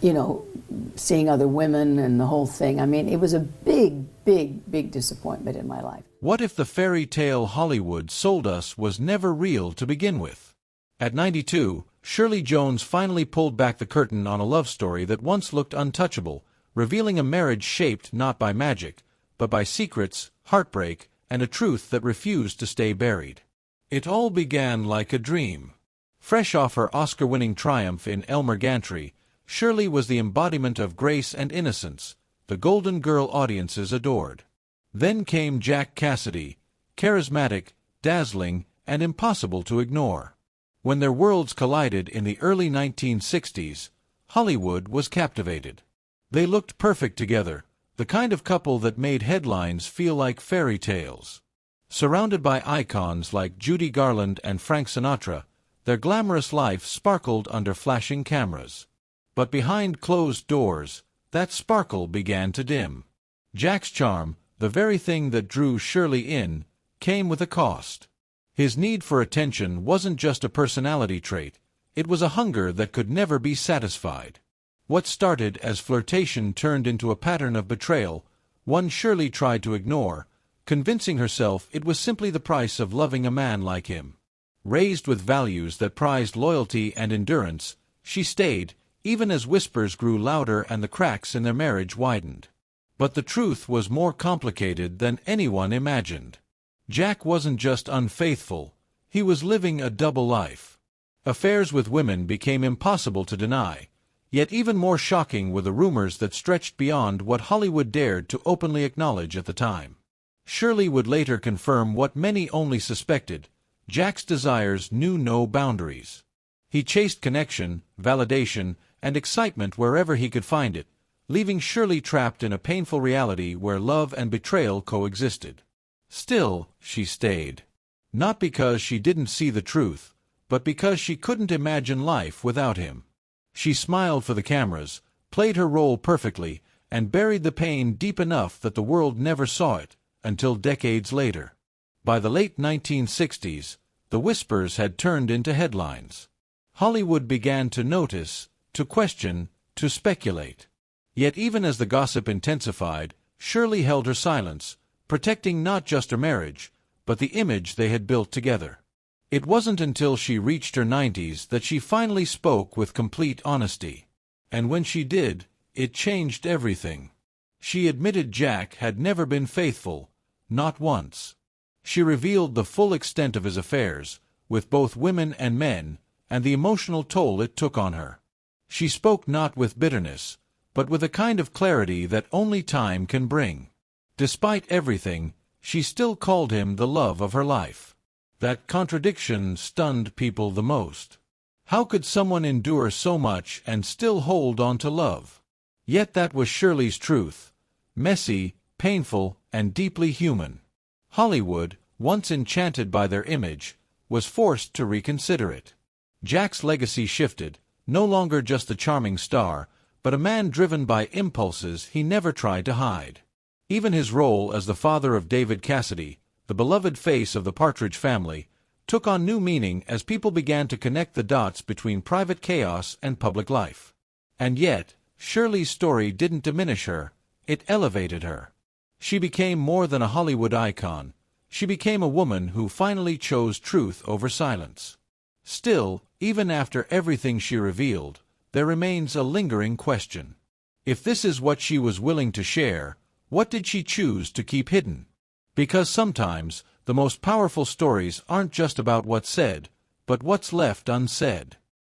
you know, seeing other women and the whole thing. I mean, it was a big, big, big disappointment in my life. What if the fairy tale Hollywood sold us was never real to begin with? At 92, Shirley Jones finally pulled back the curtain on a love story that once looked untouchable, revealing a marriage shaped not by magic, but by secrets, heartbreak, and a truth that refused to stay buried. It all began like a dream. Fresh off her Oscar-winning triumph in Elmer Gantry, Shirley was the embodiment of grace and innocence, the golden girl audiences adored. Then came Jack Cassidy, charismatic, dazzling, and impossible to ignore. When their worlds collided in the early 1960s, Hollywood was captivated. They looked perfect together, the kind of couple that made headlines feel like fairy tales. Surrounded by icons like Judy Garland and Frank Sinatra, their glamorous life sparkled under flashing cameras. But behind closed doors, that sparkle began to dim. Jack's charm, the very thing that drew Shirley in, came with a cost. His need for attention wasn't just a personality trait, it was a hunger that could never be satisfied. What started as flirtation turned into a pattern of betrayal, one Shirley tried to ignore, convincing herself it was simply the price of loving a man like him. Raised with values that prized loyalty and endurance, she stayed, even as whispers grew louder and the cracks in their marriage widened. But the truth was more complicated than anyone imagined. Jack wasn't just unfaithful, he was living a double life. Affairs with women became impossible to deny, yet even more shocking were the rumors that stretched beyond what Hollywood dared to openly acknowledge at the time. Shirley would later confirm what many only suspected: Jack's desires knew no boundaries. He chased connection, validation, and excitement wherever he could find it, leaving Shirley trapped in a painful reality where love and betrayal coexisted. Still, she stayed. Not because she didn't see the truth, but because she couldn't imagine life without him. She smiled for the cameras, played her role perfectly, and buried the pain deep enough that the world never saw it, until decades later. By the late 1960s, the whispers had turned into headlines. Hollywood began to notice, to question, to speculate. Yet even as the gossip intensified, Shirley held her silence, protecting not just her marriage, but the image they had built together. It wasn't until she reached her 90s that she finally spoke with complete honesty. And when she did, it changed everything. She admitted Jack had never been faithful, not once. She revealed the full extent of his affairs, with both women and men, and the emotional toll it took on her. She spoke not with bitterness, but with a kind of clarity that only time can bring. Despite everything, she still called him the love of her life. That contradiction stunned people the most. How could someone endure so much and still hold on to love? Yet that was Shirley's truth. Messy, painful, and deeply human. Hollywood, once enchanted by their image, was forced to reconsider it. Jack's legacy shifted, no longer just a charming star, but a man driven by impulses he never tried to hide. Even his role as the father of David Cassidy, the beloved face of the Partridge Family, took on new meaning as people began to connect the dots between private chaos and public life. And yet, Shirley's story didn't diminish her, it elevated her. She became more than a Hollywood icon. She became a woman who finally chose truth over silence. Still, even after everything she revealed, there remains a lingering question. If this is what she was willing to share, what did she choose to keep hidden? Because sometimes, the most powerful stories aren't just about what's said, but what's left unsaid.